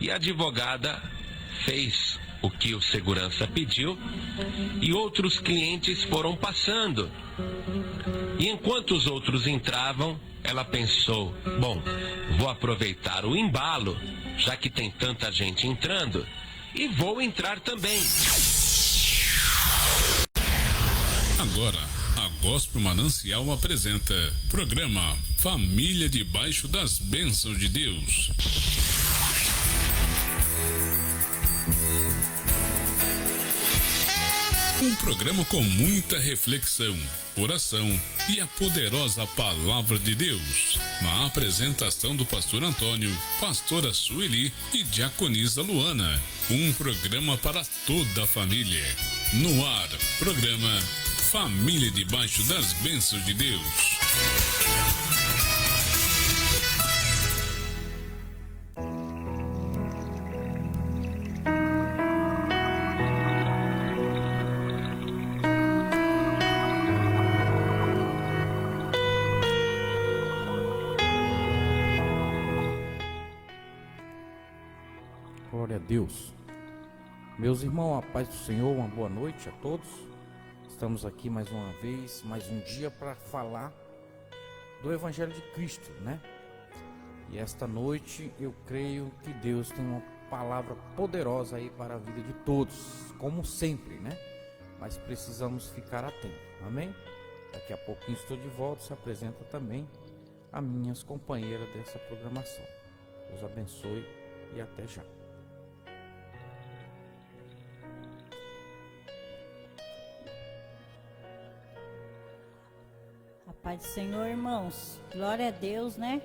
E a advogada fez o que o segurança pediu e outros clientes foram passando. E enquanto os outros entravam, ela pensou: bom, vou aproveitar o embalo, já que tem tanta gente entrando, e vou entrar também. Agora, a Gospel Manancial apresenta programa Família Debaixo das Bênçãos de Deus. Um programa com muita reflexão, oração e a poderosa Palavra de Deus. Na apresentação do pastor Antônio, pastora Sueli e diaconisa Luana. Um programa para toda a família. No ar, programa Família Debaixo das Bênçãos de Deus. Glória a Deus. Meus irmãos, a paz do Senhor, uma boa noite a todos. Estamos aqui mais uma vez, mais um dia para falar do Evangelho de Cristo, né? E esta noite eu creio que Deus tem uma palavra poderosa aí para a vida de todos, como sempre, né? Mas precisamos ficar atentos, amém? Daqui a pouquinho estou de volta, se apresenta também as minhas companheiras dessa programação. Deus abençoe e até já. Pai do Senhor, irmãos, glória a Deus, né?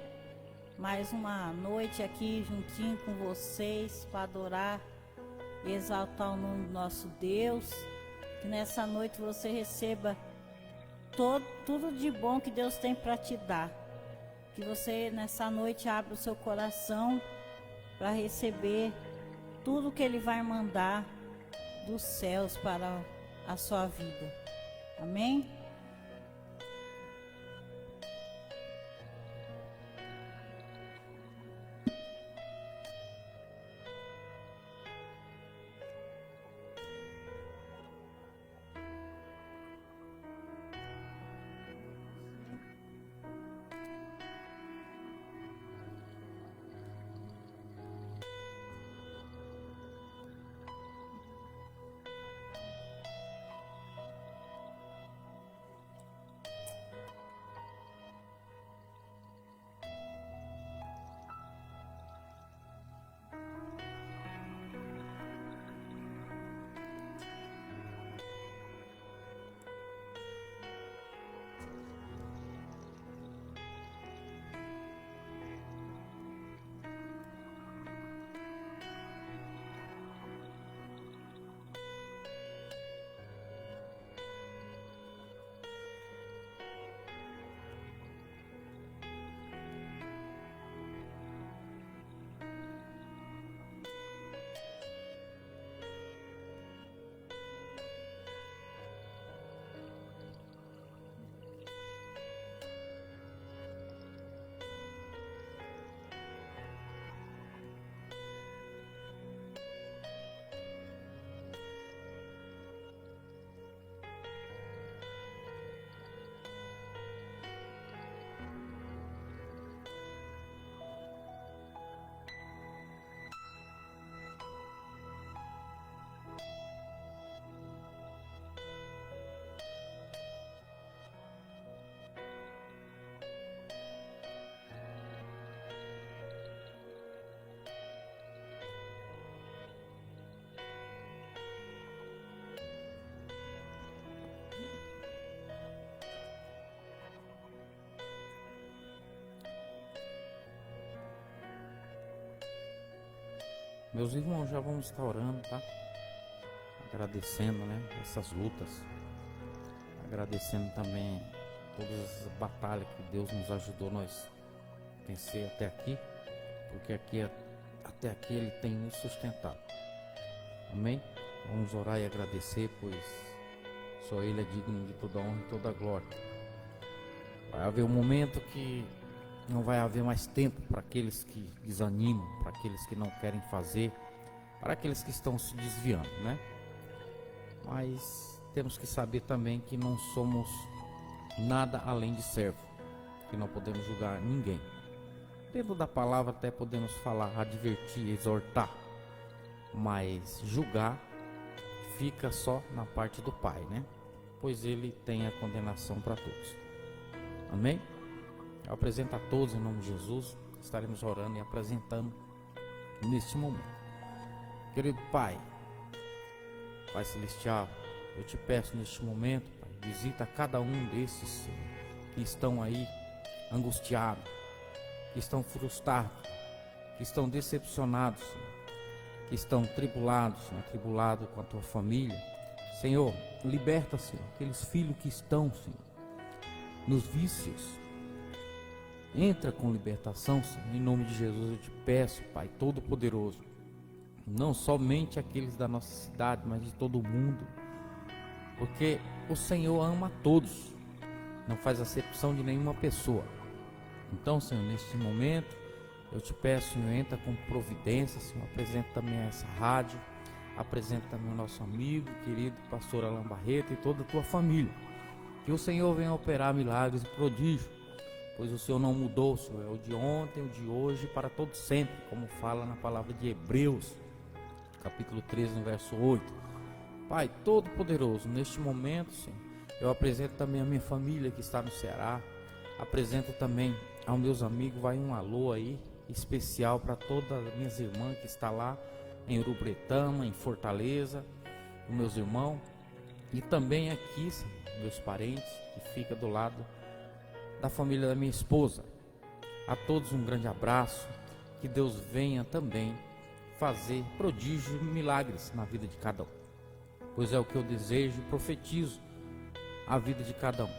Mais uma noite aqui juntinho com vocês para adorar e exaltar o nome do nosso Deus. Que nessa noite você receba tudo de bom que Deus tem para te dar. Que você nessa noite abra o seu coração para receber tudo que Ele vai mandar dos céus para a sua vida. Amém? Meus irmãos, já vamos estar orando, tá? Agradecendo, né? Essas lutas. Agradecendo também todas as batalhas que Deus nos ajudou nós vencer até aqui. Porque até aqui Ele tem nos sustentado. Amém? Vamos orar e agradecer, pois só Ele é digno de toda honra e toda glória. Vai haver um momento que não vai haver mais tempo para aqueles que desanimam, para aqueles que não querem fazer, para aqueles que estão se desviando, né? Mas temos que saber também que não somos nada além de servo, que não podemos julgar ninguém. Dentro da palavra até podemos falar, advertir, exortar, mas julgar fica só na parte do Pai, né? Pois Ele tem a condenação para todos. Amém? Eu apresento a todos em nome de Jesus. Estaremos orando e apresentando neste momento. Querido Pai, Pai Celestial, eu te peço neste momento, Pai, visita cada um desses que estão aí angustiados, que estão frustrados, que estão decepcionados, que estão tribulados, atribulados com a tua família. Senhor, liberta, Senhor, aqueles filhos que estão, Senhor, nos vícios. Entra com libertação, Senhor, em nome de Jesus eu te peço, Pai Todo-Poderoso, não somente aqueles da nossa cidade, mas de todo o mundo, porque o Senhor ama a todos, não faz acepção de nenhuma pessoa. Então, Senhor, neste momento, eu te peço, Senhor, entra com providência, Senhor, apresenta também essa rádio, apresenta também o nosso amigo, querido pastor Alain Barreto e toda a tua família, que o Senhor venha operar milagres e prodígios, pois o Senhor não mudou, Senhor, é o de ontem, o de hoje, para todo sempre, como fala na palavra de Hebreus, capítulo 13, no verso 8. Pai Todo-Poderoso, neste momento, Senhor, eu apresento também a minha família que está no Ceará, apresento também aos meus amigos, vai um alô aí, especial para todas as minhas irmãs que estão lá em Urubretama, em Fortaleza, os meus irmãos, e também aqui, Senhor, meus parentes, que ficam do lado da família da minha esposa. A todos um grande abraço, que Deus venha também fazer prodígios e milagres na vida de cada um, pois é o que eu desejo e profetizo a vida de cada um,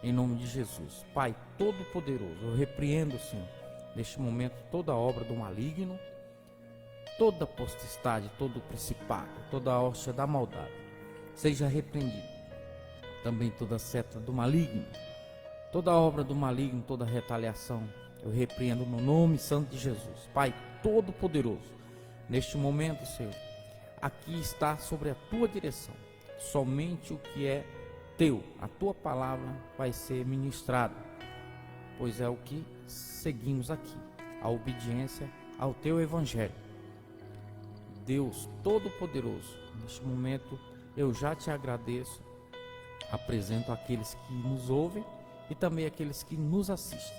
em nome de Jesus. Pai Todo-Poderoso, eu repreendo, Senhor, neste momento toda obra do maligno, toda potestade, todo principado, toda a hóstia da maldade, seja repreendido. Também toda seta do maligno, toda obra do maligno, toda retaliação, eu repreendo no nome santo de Jesus. Pai Todo-Poderoso, neste momento, Senhor, aqui está sobre a tua direção, somente o que é teu, a tua palavra vai ser ministrada, pois é o que seguimos aqui, a obediência ao teu evangelho. Deus Todo-Poderoso, neste momento eu já te agradeço, apresento aqueles que nos ouvem e também aqueles que nos assistem,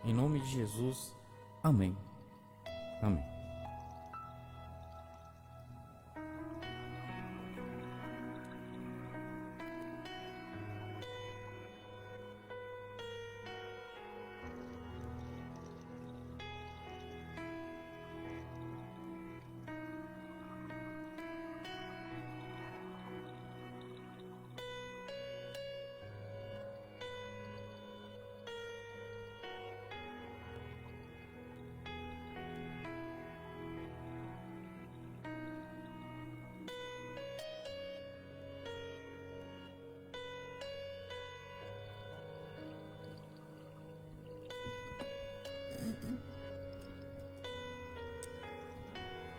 em nome de Jesus, amém, amém.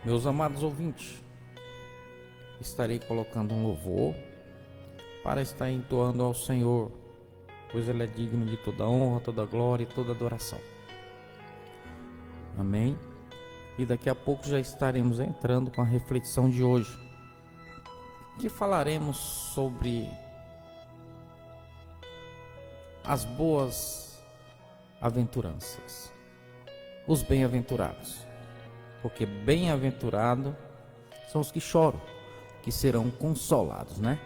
Meus amados ouvintes, estarei colocando um louvor para estar entoando ao Senhor, pois Ele é digno de toda honra, toda glória e toda adoração. Amém? E daqui a pouco já estaremos entrando com a reflexão de hoje, que falaremos sobre as boas aventuranças, os bem-aventurados. Porque bem-aventurados são os que choram, que serão consolados, né?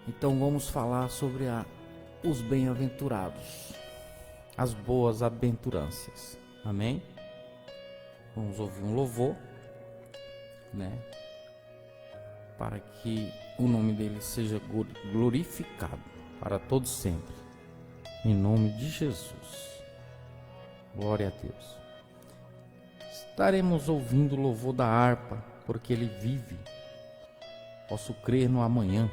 Então vamos falar sobre os bem-aventurados, as boas aventuranças. Amém? Vamos ouvir um louvor, né? Para que o nome dele seja glorificado para todos sempre. Em nome de Jesus. Glória a Deus. Estaremos ouvindo o louvor da harpa, porque ele vive. Posso crer no amanhã.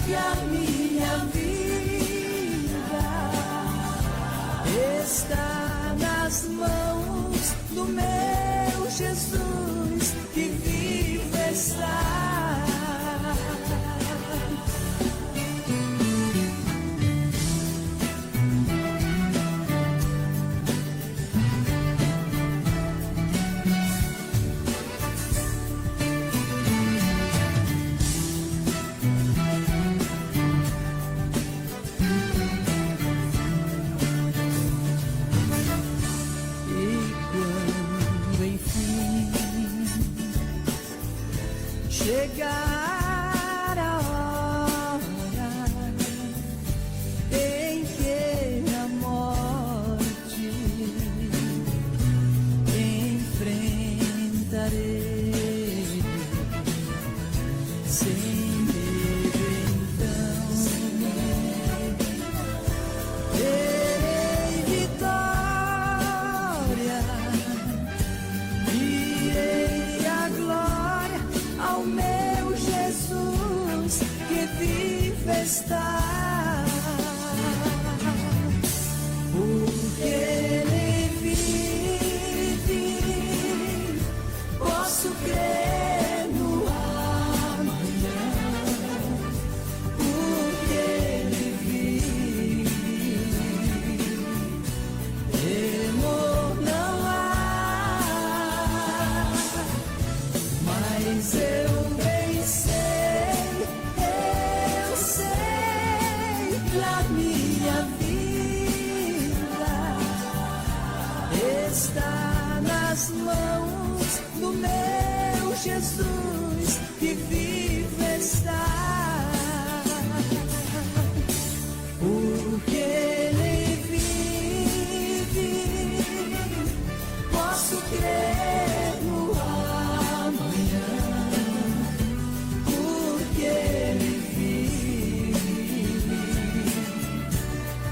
que a minha vida está nas mãos do meu Jesus que vive está. Chegar a hora em que a morte enfrentarei, sem medo então terei vitória, irei a glória ao meu Jesus que vive está. Porque Ele vive, posso crer no amanhã. Porque Ele vive, temor não há. Mas eu bem sei que a minha vida está nas mãos do meu Jesus que vive está. Porque Ele vive, posso crer no amanhã. Porque Ele vive,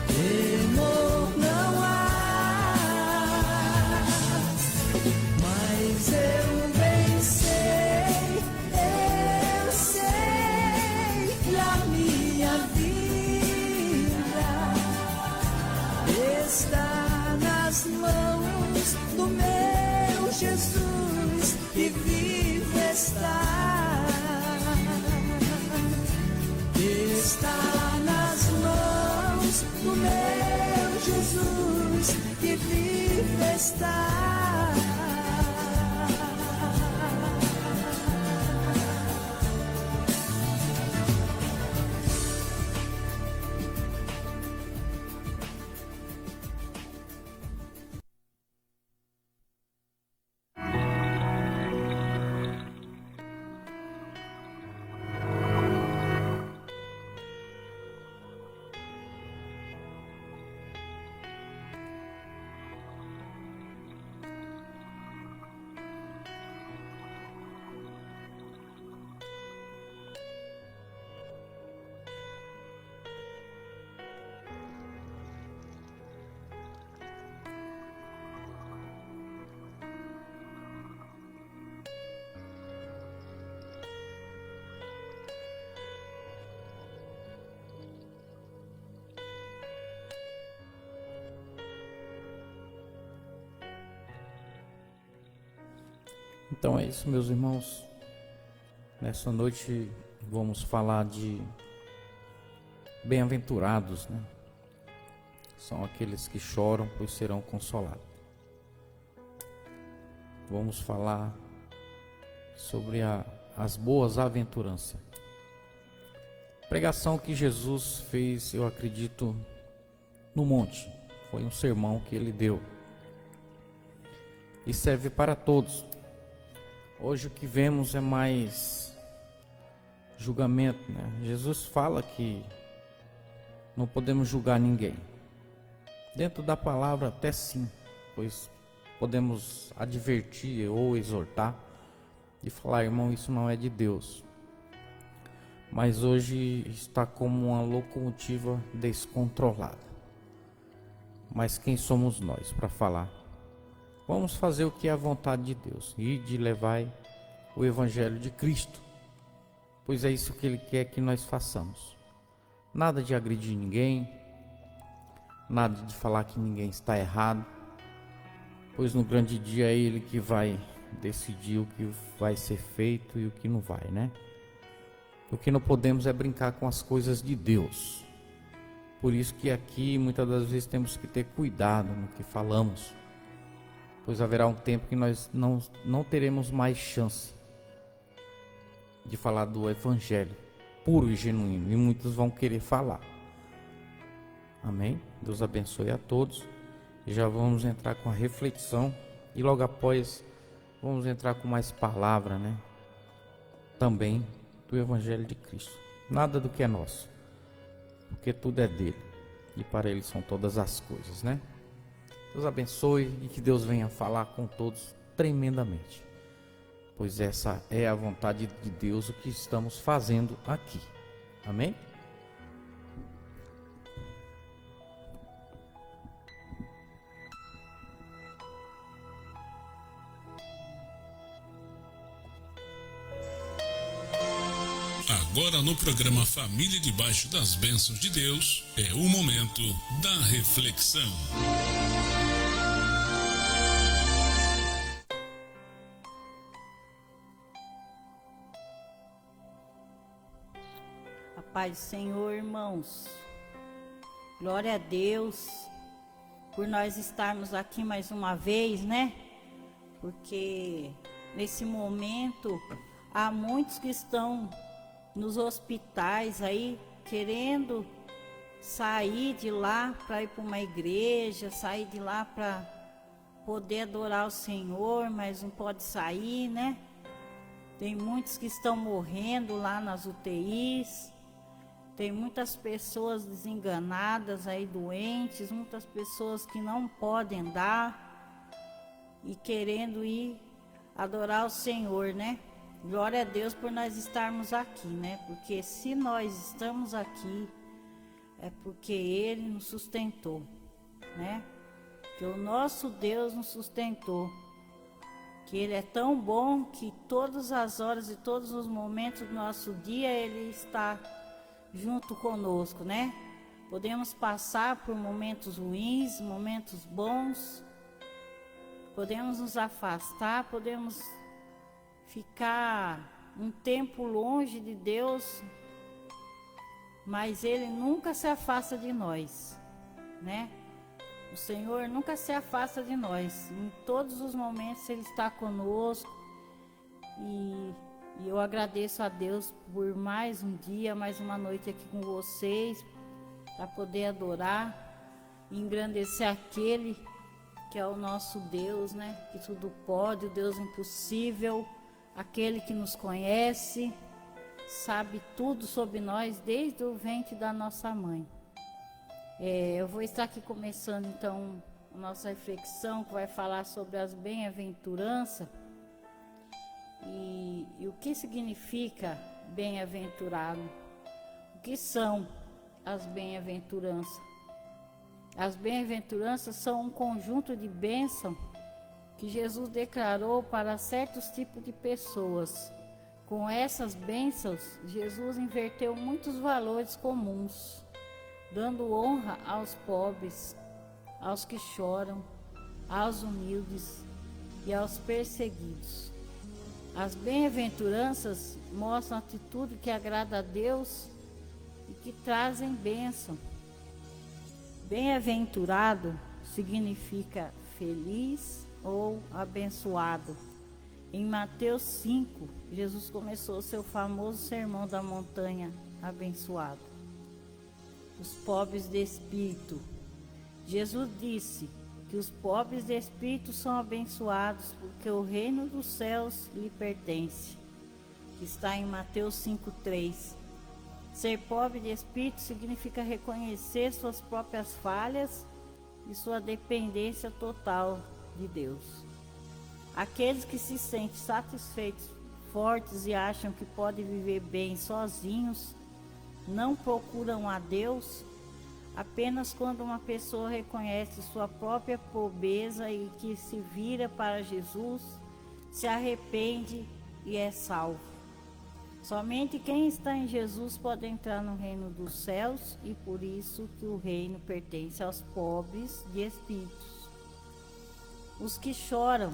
temor não há. Mas eu bem sei que a minha vida está nas mãos do meu Jesus que vive está. Está nas mãos do meu Jesus que vive está. Então é isso, meus irmãos. Nessa noite vamos falar de bem-aventurados, né? São aqueles que choram, pois serão consolados. Vamos falar sobre as boas aventuranças. Pregação que Jesus fez, eu acredito, no monte. Foi um sermão que ele deu. E serve para todos. Hoje o que vemos é mais julgamento, né? Jesus fala que não podemos julgar ninguém. Dentro da palavra até sim, pois podemos advertir ou exortar e falar, irmão, isso não é de Deus. Mas hoje está como uma locomotiva descontrolada. Mas quem somos nós para falar? Vamos fazer o que é a vontade de Deus e de levar o Evangelho de Cristo, pois é isso que Ele quer que nós façamos. Nada de agredir ninguém, nada de falar que ninguém está errado, pois no grande dia é Ele que vai decidir o que vai ser feito e o que não vai, né? O que não podemos é brincar com as coisas de Deus. Por isso que aqui muitas das vezes temos que ter cuidado no que falamos, pois haverá um tempo que nós não teremos mais chance de falar do Evangelho puro e genuíno, e muitos vão querer falar. Amém? Deus abençoe a todos. E já vamos entrar com a reflexão, e logo após vamos entrar com mais palavra, né? Também do Evangelho de Cristo. Nada do que é nosso, porque tudo é dele, e para ele são todas as coisas, né? Deus abençoe e que Deus venha falar com todos tremendamente, pois essa é a vontade de Deus, o que estamos fazendo aqui. Amém? Agora no programa Família Debaixo das Bênçãos de Deus, é o momento da reflexão. A paz do Senhor, irmãos. Glória a Deus por nós estarmos aqui mais uma vez, né? Porque nesse momento há muitos que estão nos hospitais aí, querendo sair de lá para ir para uma igreja, sair de lá para poder adorar o Senhor, mas não pode sair, né? Tem muitos que estão morrendo lá nas UTIs, tem muitas pessoas desenganadas aí, doentes, muitas pessoas que não podem andar e querendo ir adorar o Senhor, né? Glória a Deus por nós estarmos aqui, né? Porque se nós estamos aqui, é porque Ele nos sustentou, né? Que o nosso Deus nos sustentou. Que Ele é tão bom que todas as horas e todos os momentos do nosso dia Ele está junto conosco, né? Podemos passar por momentos ruins, momentos bons. Podemos nos afastar, podemos ficar um tempo longe de Deus, mas Ele nunca se afasta de nós, né? O Senhor nunca se afasta de nós. Em todos os momentos Ele está conosco. E eu agradeço a Deus por mais um dia, mais uma noite aqui com vocês, para poder adorar e engrandecer aquele que é o nosso Deus, né? Que tudo pode, o Deus impossível, aquele que nos conhece, sabe tudo sobre nós desde o ventre da nossa mãe. Eu vou estar aqui começando então a nossa reflexão, que vai falar sobre as bem-aventuranças e o que significa bem-aventurado. O que são as bem-aventuranças? As bem-aventuranças são um conjunto de bênçãos que Jesus declarou para certos tipos de pessoas. Com essas bênçãos, Jesus inverteu muitos valores comuns, dando honra aos pobres, aos que choram, aos humildes e aos perseguidos. As bem-aventuranças mostram a atitude que agrada a Deus e que trazem bênção. Bem-aventurado significa feliz ou abençoado. Em Mateus 5, Jesus começou seu famoso sermão da montanha abençoado. Os pobres de espírito. Jesus disse que os pobres de espírito são abençoados porque o reino dos céus lhe pertence. Está em Mateus 5:3. Ser pobre de espírito significa reconhecer suas próprias falhas e sua dependência total de Deus. Aqueles que se sentem satisfeitos, fortes e acham que podem viver bem sozinhos, não procuram a Deus. Apenas quando uma pessoa reconhece sua própria pobreza e que se vira para Jesus, se arrepende e é salvo. Somente quem está em Jesus pode entrar no reino dos céus, e por isso que o reino pertence aos pobres de espíritos. Os que choram,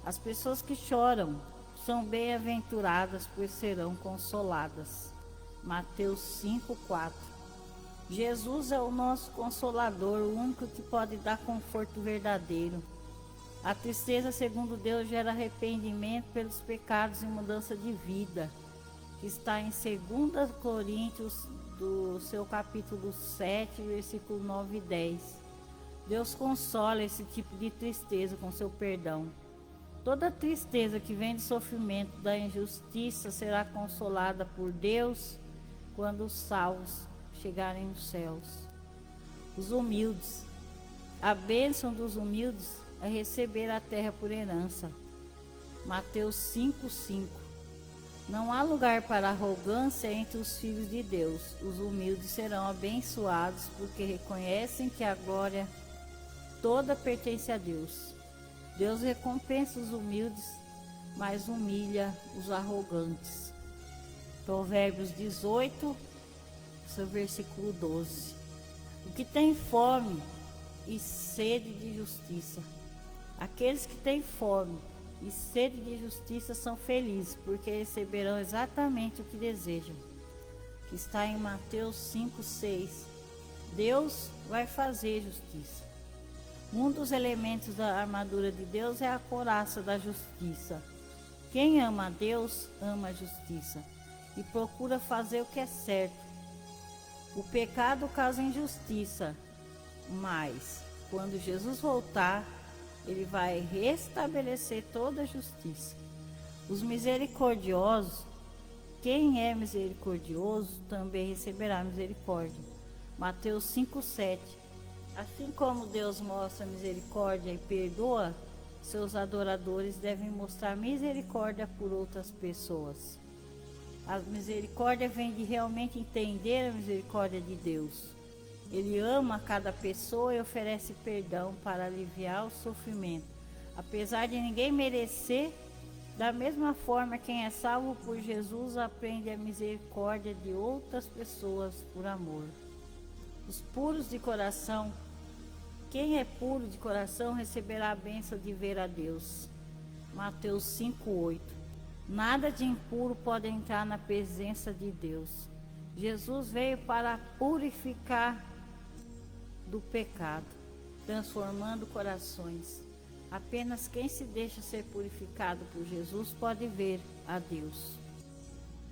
as pessoas que choram, são bem-aventuradas, pois serão consoladas. Mateus 5:4. Jesus é o nosso consolador, o único que pode dar conforto verdadeiro. A tristeza, segundo Deus, gera arrependimento pelos pecados e mudança de vida, que está em 2 Coríntios, do seu capítulo 7, versículo 9 e 10. Deus consola esse tipo de tristeza com seu perdão. Toda tristeza que vem do sofrimento, da injustiça, será consolada por Deus quando os salvos chegarem nos céus. Os humildes. A bênção dos humildes é receber a terra por herança. Mateus 5:5. Não há lugar para arrogância entre os filhos de Deus. Os humildes serão abençoados porque reconhecem que a glória toda pertence a Deus. Deus recompensa os humildes, mas humilha os arrogantes. Provérbios 18, seu versículo 12. O que tem fome e sede de justiça. Aqueles que têm fome e sede de justiça são felizes, porque receberão exatamente o que desejam. Que está em Mateus 5:6. Deus vai fazer justiça. Um dos elementos da armadura de Deus é a couraça da justiça. Quem ama a Deus, ama a justiça e procura fazer o que é certo. O pecado causa injustiça, mas quando Jesus voltar, ele vai restabelecer toda a justiça. Os misericordiosos, quem é misericordioso também receberá misericórdia. Mateus 5:7. Assim como Deus mostra misericórdia e perdoa, seus adoradores devem mostrar misericórdia por outras pessoas. A misericórdia vem de realmente entender a misericórdia de Deus. Ele ama cada pessoa e oferece perdão para aliviar o sofrimento. Apesar de ninguém merecer, da mesma forma, quem é salvo por Jesus aprende a misericórdia de outras pessoas por amor. Os puros de coração. Quem é puro de coração receberá a bênção de ver a Deus. Mateus 5:8. Nada de impuro pode entrar na presença de Deus. Jesus veio para purificar do pecado, transformando corações. Apenas quem se deixa ser purificado por Jesus pode ver a Deus.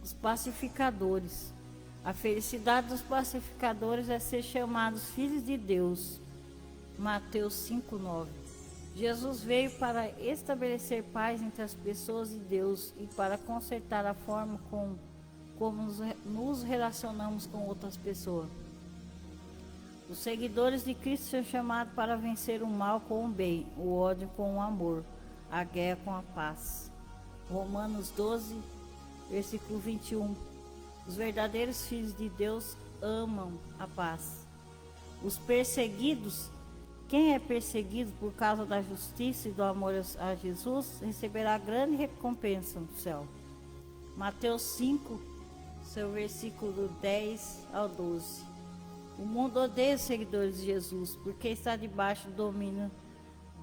Os pacificadores. A felicidade dos pacificadores é ser chamados filhos de Deus. Mateus 5:9. Jesus veio para estabelecer paz entre as pessoas e Deus e para consertar a forma como nos relacionamos com outras pessoas. Os seguidores de Cristo são chamados para vencer o mal com o bem, o ódio com o amor, a guerra com a paz. Romanos 12, versículo 21. Os verdadeiros filhos de Deus amam a paz. Os perseguidos. Quem é perseguido por causa da justiça e do amor a Jesus, receberá grande recompensa no céu. Mateus 5, seu versículo 10 ao 12. O mundo odeia os seguidores de Jesus, porque está debaixo do domínio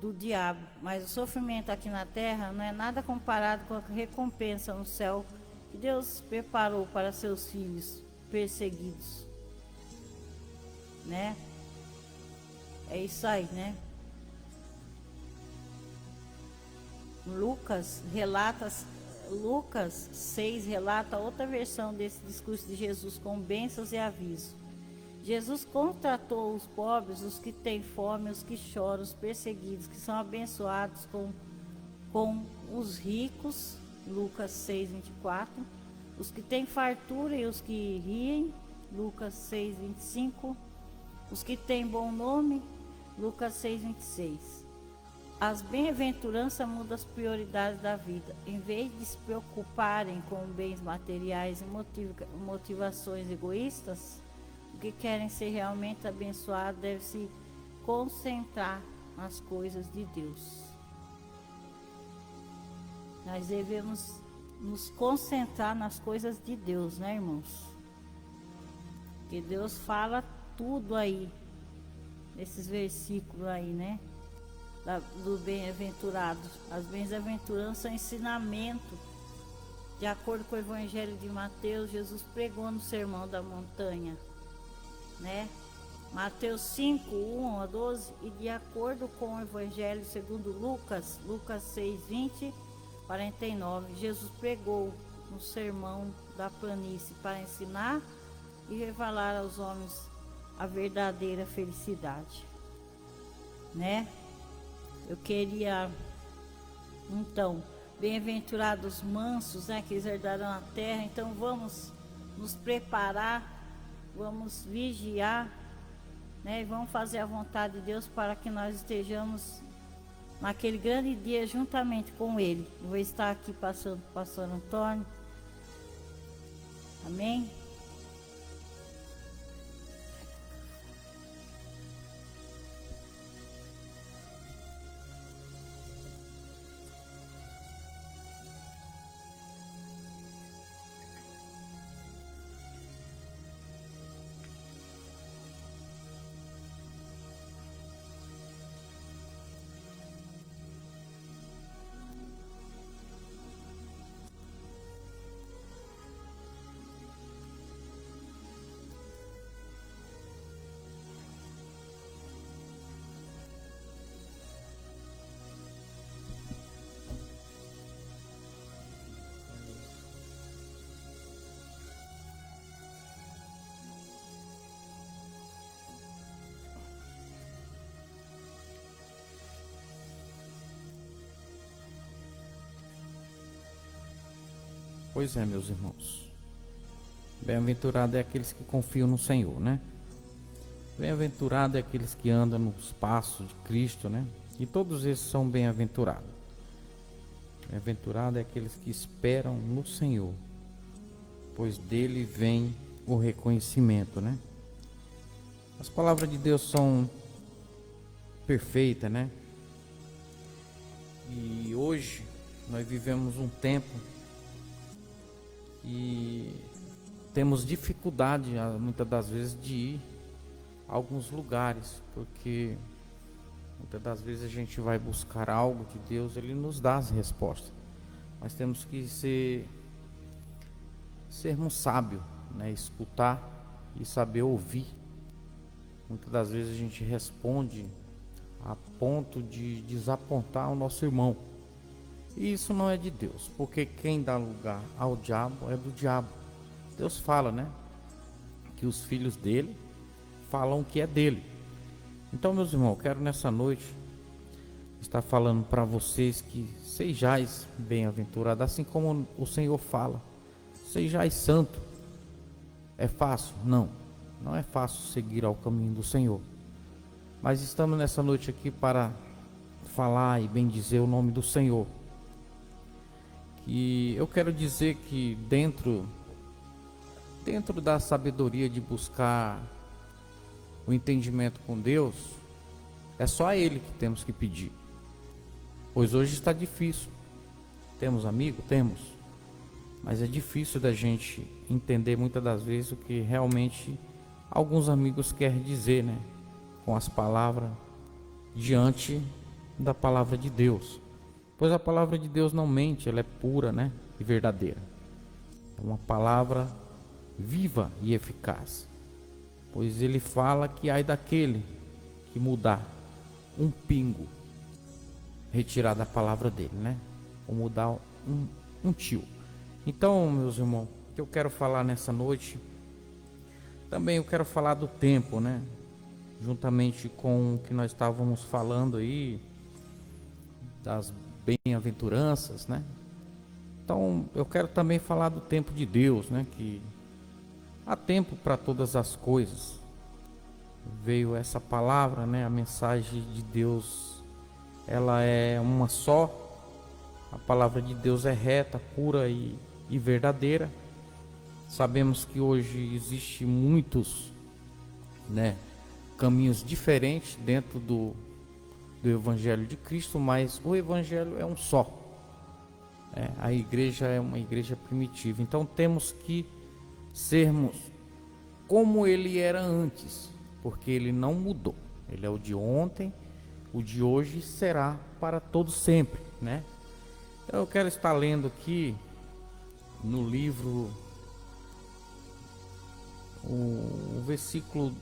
do diabo. Mas o sofrimento aqui na terra não é nada comparado com a recompensa no céu que Deus preparou para seus filhos perseguidos. Né? É isso aí, né? Lucas 6 relata outra versão desse discurso de Jesus com bênçãos e aviso. Jesus contratou os pobres, os que têm fome, os que choram, os perseguidos, que são abençoados com os ricos, Lucas 6:24, os que têm fartura e os que riem, Lucas 6:25, os que têm bom nome, Lucas 6:26. As bem-aventuranças mudam as prioridades da vida. Em vez de se preocuparem com bens materiais e motivações egoístas, o que querem ser realmente abençoados deve se concentrar nas coisas de Deus. Nós devemos nos concentrar nas coisas de Deus, né, irmãos? Que Deus fala tudo aí, nesses versículos aí, né? Do bem-aventurado. As bem-aventuranças são ensinamento. De acordo com o Evangelho de Mateus, Jesus pregou no Sermão da Montanha, né? Mateus 5, 1 a 12, e de acordo com o Evangelho segundo Lucas, Lucas 6, 20, 49, Jesus pregou no Sermão da Planície para ensinar e revelar aos homens a verdadeira felicidade, né? Eu queria, então, bem-aventurados mansos, né, que eles herdarão a terra. Então vamos nos preparar, vamos vigiar, né, e vamos fazer a vontade de Deus para que nós estejamos naquele grande dia juntamente com Ele. Eu vou estar aqui passando o pastor Antônio. Amém? Pois é, meus irmãos. Bem-aventurado é aqueles que confiam no Senhor, né? Bem-aventurado é aqueles que andam nos passos de Cristo, né? E todos esses são bem-aventurados. Bem-aventurado é aqueles que esperam no Senhor, pois dele vem o reconhecimento, né? As palavras de Deus são perfeitas, né? E hoje nós vivemos um tempo e temos dificuldade muitas das vezes de ir a alguns lugares, porque muitas das vezes a gente vai buscar algo de Deus, Ele nos dá as respostas, mas temos que sermos sábios, né? Escutar e saber ouvir. Muitas das vezes a gente responde a ponto de desapontar o nosso irmão. E isso não é de Deus, porque quem dá lugar ao diabo é do diabo. Deus fala, né, que os filhos dele falam que é dele. Então, meus irmãos, eu quero nessa noite estar falando para vocês que sejais bem-aventurados, assim como o Senhor fala, sejais santo. É fácil? Não, não é fácil seguir ao caminho do Senhor. Mas estamos nessa noite aqui para falar e bendizer o nome do Senhor. E eu quero dizer que dentro da sabedoria de buscar o entendimento com Deus, é só a Ele que temos que pedir. Pois hoje está difícil. Temos amigo? Temos. Mas é difícil da gente entender muitas das vezes o que realmente alguns amigos querem dizer, né? Com as palavras diante da palavra de Deus. Pois a palavra de Deus não mente, ela é pura, né? E verdadeira. É uma palavra viva e eficaz. Pois ele fala que ai daquele que mudar um pingo, retirar da palavra dele, né? Ou mudar um tio. Então, meus irmãos, o que eu quero falar nessa noite, também eu quero falar do tempo, né? Juntamente com o que nós estávamos falando aí, das bem-aventuranças, né? Então, eu quero também falar do tempo de Deus, né? Que há tempo para todas as coisas. Veio essa palavra, né? A mensagem de Deus, ela é uma só. A palavra de Deus é reta, pura e verdadeira. Sabemos que hoje existe muitos, né, caminhos diferentes dentro do Evangelho de Cristo, mas o Evangelho é um só. A igreja é uma igreja primitiva. Então temos que sermos como ele era antes, porque ele não mudou. Ele é o de ontem, o de hoje será para todo sempre, né? Então eu quero estar lendo aqui no livro o versículo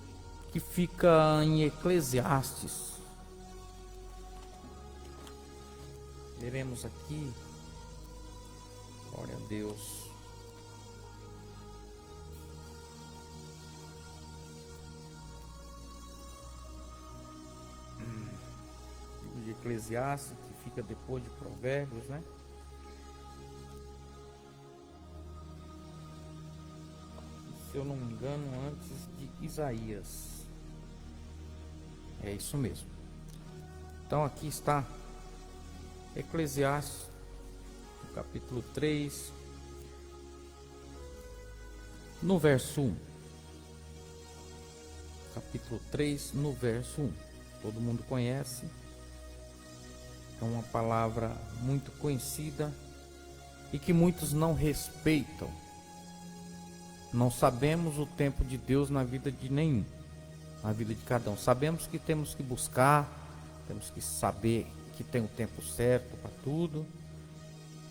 que fica em Eclesiastes. Veremos aqui. Glória a Deus. De Eclesiastes, que fica depois de Provérbios, né? Se eu não me engano, antes de Isaías. É isso mesmo. Então aqui está Eclesiastes, capítulo 3, no verso 1. Capítulo 3, no verso 1. Todo mundo conhece. É uma palavra muito conhecida e que muitos não respeitam. Não sabemos o tempo de Deus na vida de nenhum, na vida de cada um. Sabemos que temos que buscar, temos que saber que tem o tempo certo para tudo.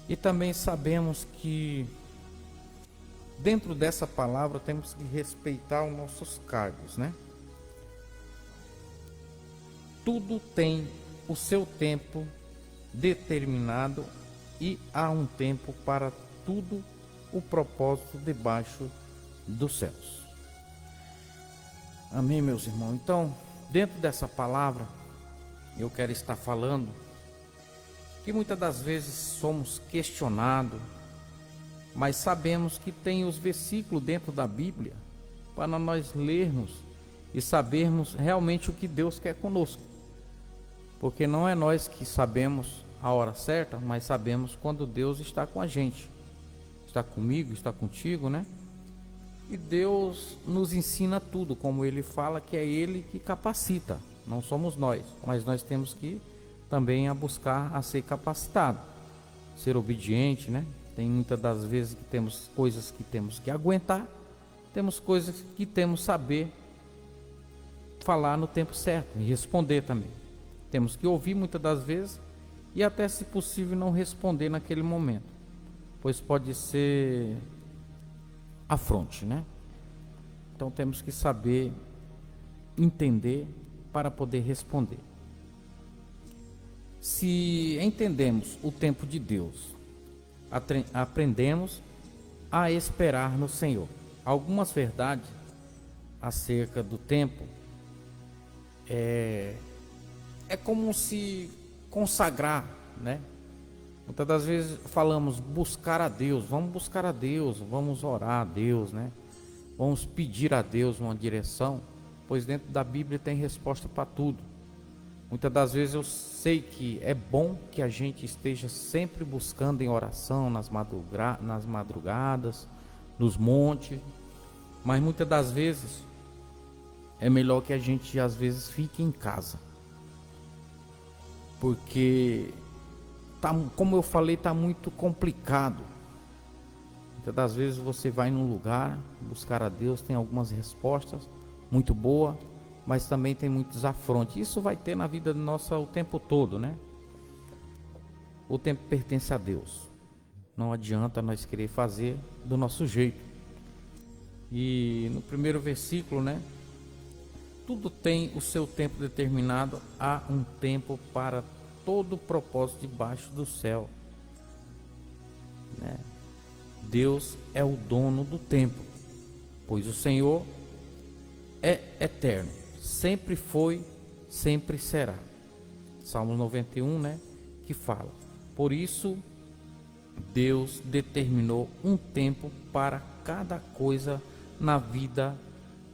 E também sabemos que dentro dessa palavra temos que respeitar os nossos cargos, né? Tudo tem o seu tempo determinado e há um tempo para tudo o propósito debaixo dos céus. Amém, meus irmãos? Então, dentro dessa palavra, eu quero estar falando que muitas das vezes somos questionados, mas sabemos que tem os versículos dentro da Bíblia para nós lermos e sabermos realmente o que Deus quer conosco. Porque não é nós que sabemos a hora certa, mas sabemos quando Deus está com a gente. Está comigo, está contigo, né? E Deus nos ensina tudo, como Ele fala que é Ele que capacita, não somos nós. Mas nós temos que também a buscar a ser capacitado, ser obediente, né? Tem muitas das vezes que temos coisas que temos que aguentar, temos coisas que temos que saber falar no tempo certo e responder também. Temos que ouvir muitas das vezes e até, se possível, não responder naquele momento, pois pode ser afronte, né? Então temos que saber entender para poder responder. Se entendemos o tempo de Deus, aprendemos a esperar no Senhor. Algumas verdades acerca do tempo é como se consagrar, né? Muitas das vezes falamos buscar a Deus, vamos buscar a Deus, vamos orar a Deus, né? Vamos pedir a Deus uma direção, pois dentro da Bíblia tem resposta para tudo. Muitas das vezes eu sei que é bom que a gente esteja sempre buscando em oração, nas madrugadas, nos montes, mas muitas das vezes é melhor que a gente às vezes fique em casa, porque como eu falei, está muito complicado. Muitas das vezes você vai num lugar buscar a Deus, tem algumas respostas muito boas, mas também tem muitos afrontes. Isso vai ter na vida nossa o tempo todo, né? O tempo pertence a Deus. Não adianta nós querer fazer do nosso jeito. E no primeiro versículo, né? Tudo tem o seu tempo determinado, há um tempo para todo o propósito debaixo do céu, né? Deus é o dono do tempo, pois o Senhor é eterno, sempre foi, sempre será. Salmo 91, né, que fala: por isso Deus determinou um tempo para cada coisa na vida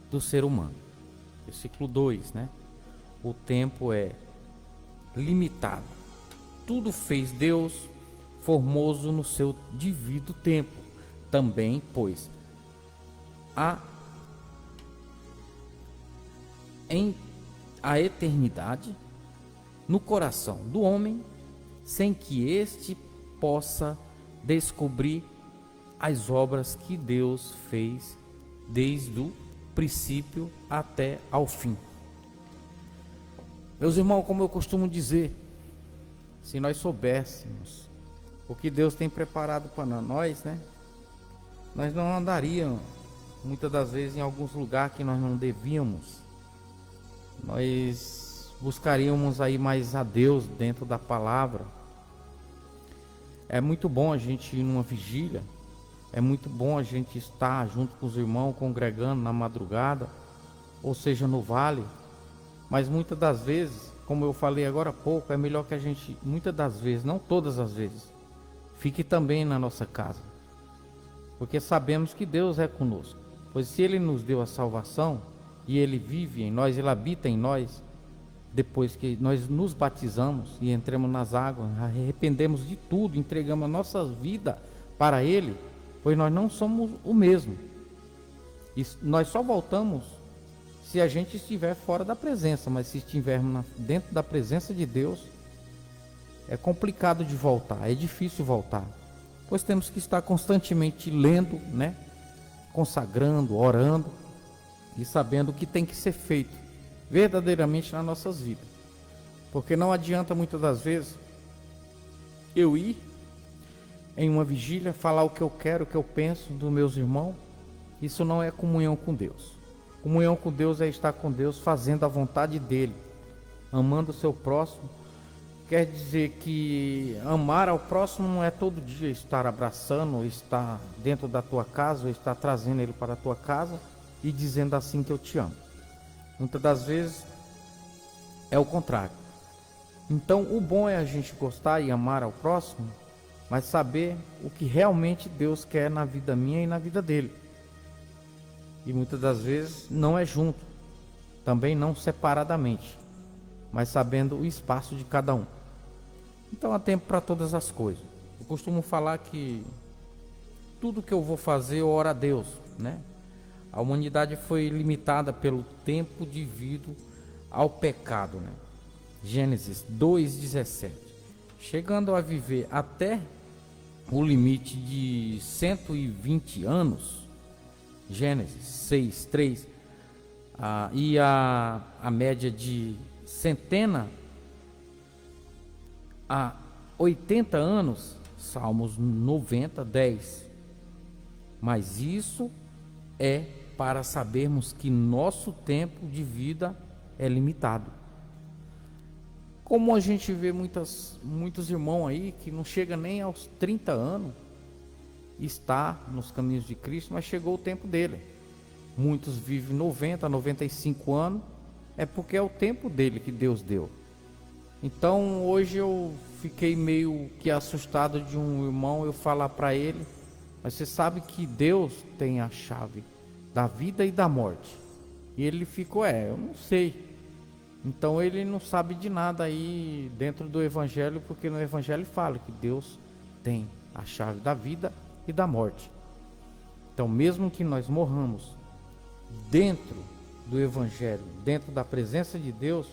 do ser humano. Versículo 2, né? O tempo é limitado. Tudo fez Deus formoso no seu devido tempo. Também, pois, a eternidade no coração do homem, sem que este possa descobrir as obras que Deus fez desde o princípio até ao fim. Meus irmãos, como eu costumo dizer, se nós soubéssemos o que Deus tem preparado para nós, né? Nós não andaríamos, muitas das vezes, em alguns lugares que nós não devíamos. Nós buscaríamos aí mais a Deus dentro da palavra. É muito bom a gente ir numa vigília. É muito bom a gente estar junto com os irmãos, congregando na madrugada, ou seja, no vale. Mas muitas das vezes, como eu falei agora há pouco, é melhor que a gente, muitas das vezes, não todas as vezes, fique também na nossa casa. Porque sabemos que Deus é conosco. Pois se Ele nos deu a salvação, e Ele vive em nós, Ele habita em nós, depois que nós nos batizamos e entramos nas águas, arrependemos de tudo, entregamos a nossa vida para Ele, pois nós não somos o mesmo. E nós só voltamos se a gente estiver fora da presença, mas se estivermos dentro da presença de Deus, é complicado de voltar, é difícil voltar. Pois temos que estar constantemente lendo, né? Consagrando, orando e sabendo o que tem que ser feito verdadeiramente nas nossas vidas. Porque não adianta muitas das vezes eu ir em uma vigília, falar o que eu quero, o que eu penso dos meus irmãos. Isso não é comunhão com Deus. Comunhão com Deus é estar com Deus, fazendo a vontade dEle, amando o seu próximo. Quer dizer que amar ao próximo não é todo dia estar abraçando, estar dentro da tua casa, ou estar trazendo ele para a tua casa e dizendo assim que eu te amo. Muitas das vezes é o contrário. Então o bom é a gente gostar e amar ao próximo, mas saber o que realmente Deus quer na vida minha e na vida dele. E muitas das vezes não é junto, também não separadamente, mas sabendo o espaço de cada um. Então há tempo para todas as coisas. Eu costumo falar que tudo que eu vou fazer eu oro a Deus, né? A humanidade foi limitada pelo tempo devido ao pecado, né? Gênesis 2:17. Chegando a viver até o limite de 120 anos, Gênesis 6:3, e a média de centena a 80 anos, Salmos 90:10. Mas isso é para sabermos que nosso tempo de vida é limitado. Como a gente vê muitos irmãos aí que não chega nem aos 30 anos, está nos caminhos de Cristo, mas chegou o tempo dele. Muitos vivem 90, 95 anos, é porque é o tempo dele que Deus deu. Então hoje eu fiquei meio que assustado de um irmão eu falar para ele, mas você sabe que Deus tem a chave da vida e da morte. E ele ficou, eu não sei. Então ele não sabe de nada aí dentro do Evangelho, porque no Evangelho fala que Deus tem a chave da vida e da morte. Então mesmo que nós morramos dentro do Evangelho, dentro da presença de Deus,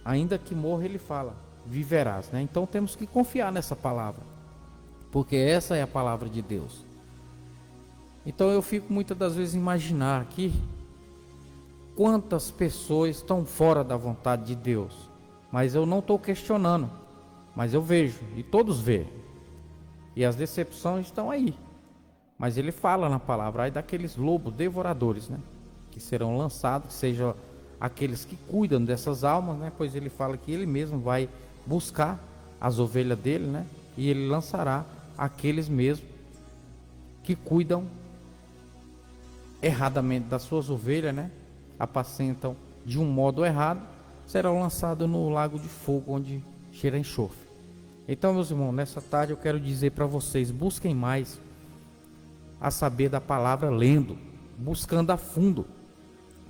ainda que morra ele fala, viverás, né? Então temos que confiar nessa palavra, porque essa é a palavra de Deus. Então eu fico muitas das vezes imaginar aqui quantas pessoas estão fora da vontade de Deus, mas eu não estou questionando, mas eu vejo, e todos veem, e as decepções estão aí, mas ele fala na palavra aí daqueles lobos devoradores, né, que serão lançados, que sejam aqueles que cuidam dessas almas, né, pois ele fala que ele mesmo vai buscar as ovelhas dele, né, e ele lançará aqueles mesmo que cuidam erradamente das suas ovelhas, né, apacentam de um modo errado, serão lançados no lago de fogo onde cheira enxofre. Então, meus irmãos, nessa tarde eu quero dizer para vocês, busquem mais a saber da palavra lendo, buscando a fundo,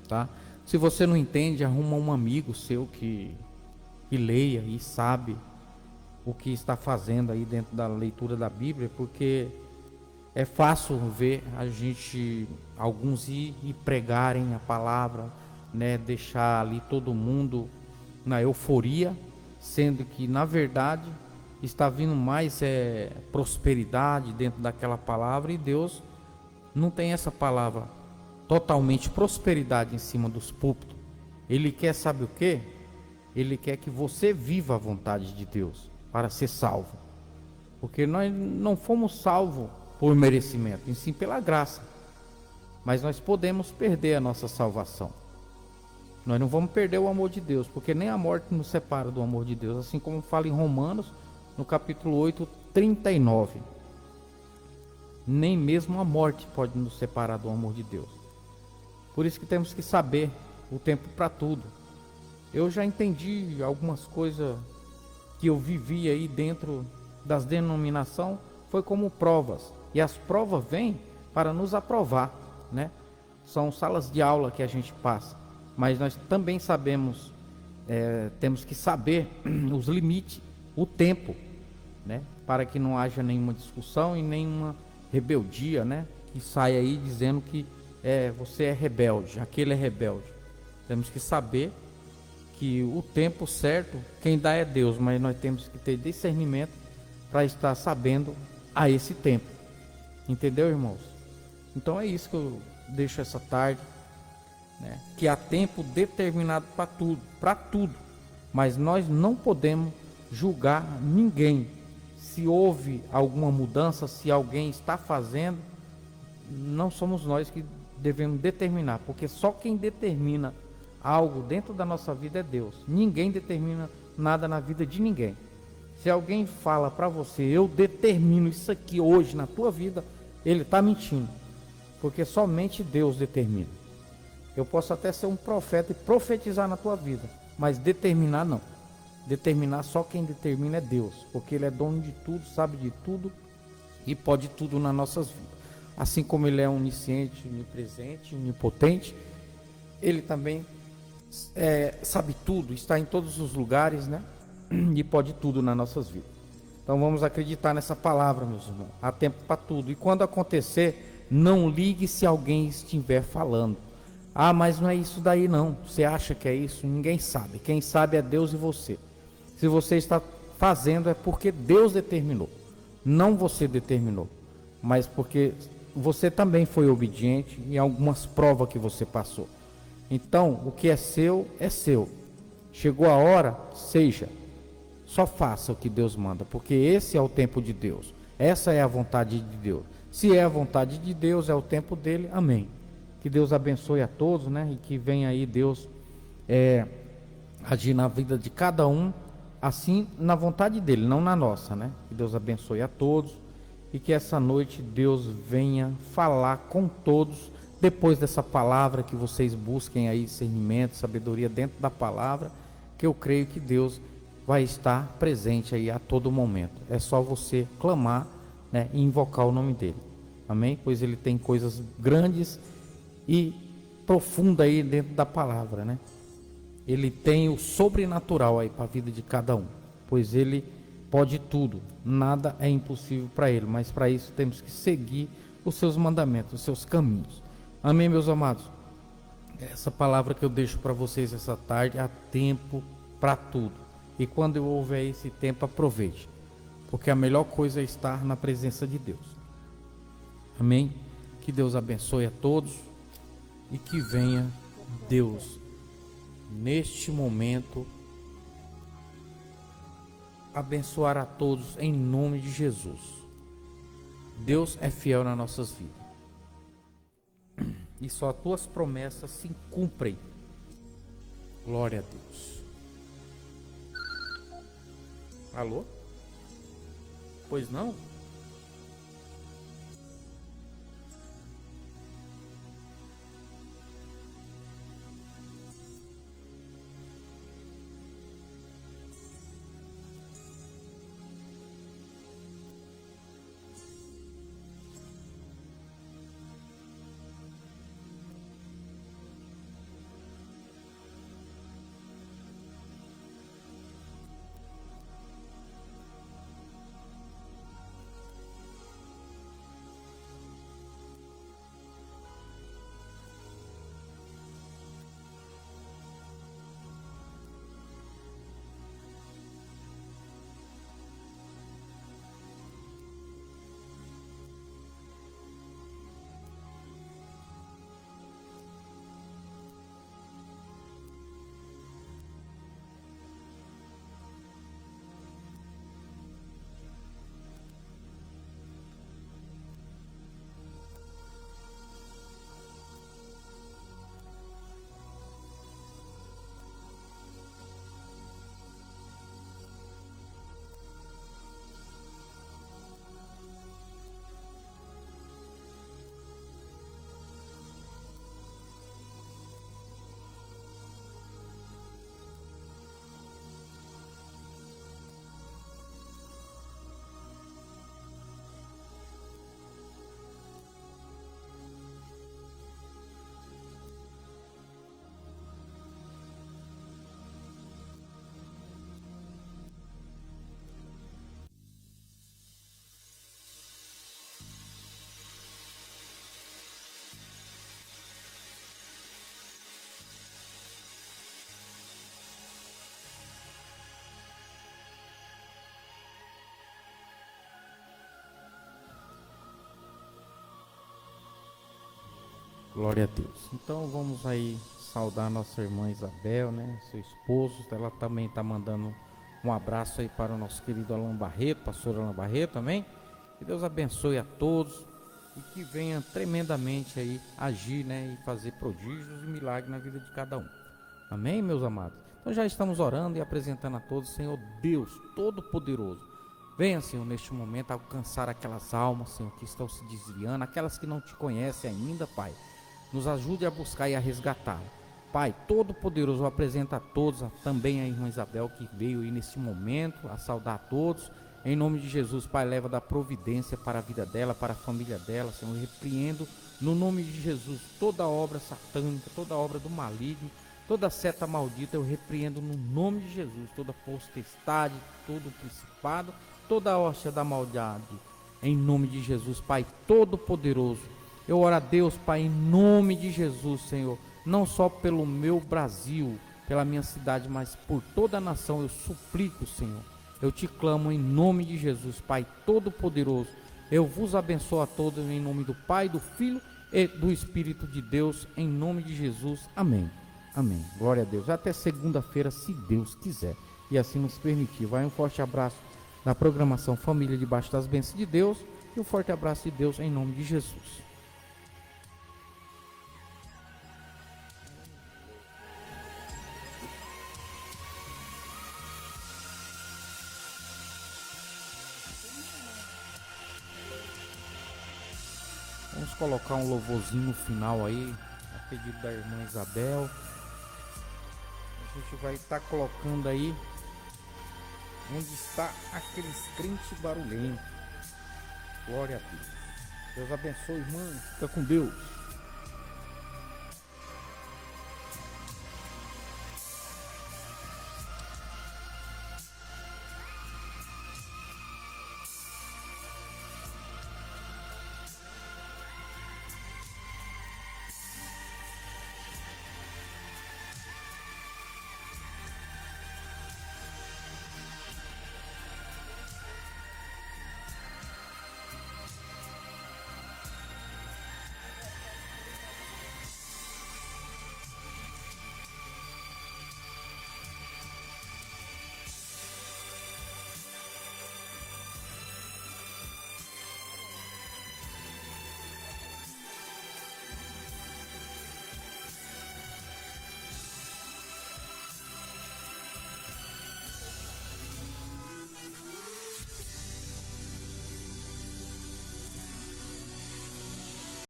tá? Se você não entende, arruma um amigo seu que leia e sabe o que está fazendo aí dentro da leitura da Bíblia, porque é fácil ver alguns ir e pregarem a palavra, né, deixar ali todo mundo na euforia, sendo que na verdade está vindo mais prosperidade dentro daquela palavra, e Deus não tem essa palavra totalmente prosperidade em cima dos púlpitos. Ele quer, sabe o que? Ele quer que você viva a vontade de Deus para ser salvo, porque nós não fomos salvos por merecimento, e sim pela graça. Mas nós podemos perder a nossa salvação. Nós não vamos perder o amor de Deus, porque nem a morte nos separa do amor de Deus, assim como fala em Romanos, no capítulo 8, 39. Nem mesmo a morte pode nos separar do amor de Deus. Por isso que temos que saber o tempo para tudo. Eu já entendi algumas coisas que eu vivi aí dentro das denominações, foi como provas. E as provas vêm para nos aprovar, né? São salas de aula que a gente passa. Mas nós também sabemos, temos que saber os limites, o tempo, né? Para que não haja nenhuma discussão e nenhuma rebeldia, né? Que saia aí dizendo que você é rebelde, aquele é rebelde. Temos que saber que o tempo certo, quem dá é Deus, mas nós temos que ter discernimento para estar sabendo a esse tempo. Entendeu, irmãos? Então é isso que eu deixo essa tarde, né? Que há tempo determinado para tudo, mas nós não podemos julgar ninguém. Se houve alguma mudança, se alguém está fazendo, não somos nós que devemos determinar, porque só quem determina algo dentro da nossa vida é Deus. Ninguém determina nada na vida de ninguém. Se alguém fala para você, eu determino isso aqui hoje na tua vida, ele está mentindo, porque somente Deus determina. Eu posso até ser um profeta e profetizar na tua vida, mas determinar não. Determinar, só quem determina é Deus, porque Ele é dono de tudo, sabe de tudo e pode tudo nas nossas vidas. Assim como Ele é onisciente, onipresente, onipotente, Ele também sabe tudo, está em todos os lugares, né? E pode tudo nas nossas vidas. Então vamos acreditar nessa palavra, meus irmãos. Há tempo para tudo. E quando acontecer, não ligue se alguém estiver falando. Ah, mas não é isso daí não. Você acha que é isso? Ninguém sabe. Quem sabe é Deus e você. Se você está fazendo é porque Deus determinou. Não você determinou. Mas porque você também foi obediente em algumas provas que você passou. Então, o que é seu, é seu. Chegou a hora, seja. Só faça o que Deus manda, porque esse é o tempo de Deus. Essa é a vontade de Deus. Se é a vontade de Deus, é o tempo dele, amém. Que Deus abençoe a todos, né? E que venha aí Deus agir na vida de cada um, assim, na vontade dele, não na nossa, né? Que Deus abençoe a todos e que essa noite Deus venha falar com todos, depois dessa palavra, que vocês busquem aí discernimento, sabedoria dentro da palavra, que eu creio que Deus vai estar presente aí a todo momento. É só você clamar, né, e invocar o nome dele. Amém? Pois ele tem coisas grandes e profundas aí dentro da palavra, né? Ele tem o sobrenatural aí para a vida de cada um, pois ele pode tudo, nada é impossível para ele, mas para isso temos que seguir os seus mandamentos, os seus caminhos. Amém, meus amados? Essa palavra que eu deixo para vocês essa tarde, há tempo para tudo. E quando eu houver esse tempo, aproveite, porque a melhor coisa é estar na presença de Deus. Amém? Que Deus abençoe a todos e que venha Deus neste momento abençoar a todos em nome de Jesus. Deus é fiel nas nossas vidas e só as tuas promessas se cumprem. Glória a Deus. Alô? Pois não? Glória a Deus. Então vamos aí saudar nossa irmã Isabel, né? Seu esposo. Ela também está mandando um abraço aí para o nosso querido Alain Barreto, pastor Alain Barreto também. Que Deus abençoe a todos e que venha tremendamente aí agir, né? E fazer prodígios e milagres na vida de cada um. Amém, meus amados? Então já estamos orando e apresentando a todos, Senhor Deus Todo-Poderoso. Venha, Senhor, neste momento alcançar aquelas almas, Senhor, que estão se desviando, aquelas que não te conhecem ainda, Pai. Nos ajude a buscar e a resgatar. Pai, Todo-Poderoso, eu apresento a todos, também a irmã Isabel, que veio aí nesse momento, a saudar a todos. Em nome de Jesus, Pai, leva da providência para a vida dela, para a família dela, Senhor. Repreendo, no nome de Jesus, toda obra satânica, toda obra do maligno, toda seta maldita, eu repreendo no nome de Jesus, toda potestade, todo principado, toda hóstia da maldade, em nome de Jesus, Pai Todo-Poderoso. Eu oro a Deus, Pai, em nome de Jesus, Senhor, não só pelo meu Brasil, pela minha cidade, mas por toda a nação, eu suplico, Senhor. Eu te clamo em nome de Jesus, Pai Todo-Poderoso. Eu vos abençoo a todos em nome do Pai, do Filho e do Espírito de Deus, em nome de Jesus. Amém. Amém. Glória a Deus. Até segunda-feira, se Deus quiser e assim nos permitir. Vai um forte abraço da programação Família Debaixo das Bênçãos de Deus e um forte abraço de Deus em nome de Jesus. Vamos colocar um louvorzinho no final aí, a pedido da irmã Isabel. A gente vai estar colocando aí onde está aqueles crentes barulhentos. Glória a Deus. Deus abençoe, irmã. Fica com Deus.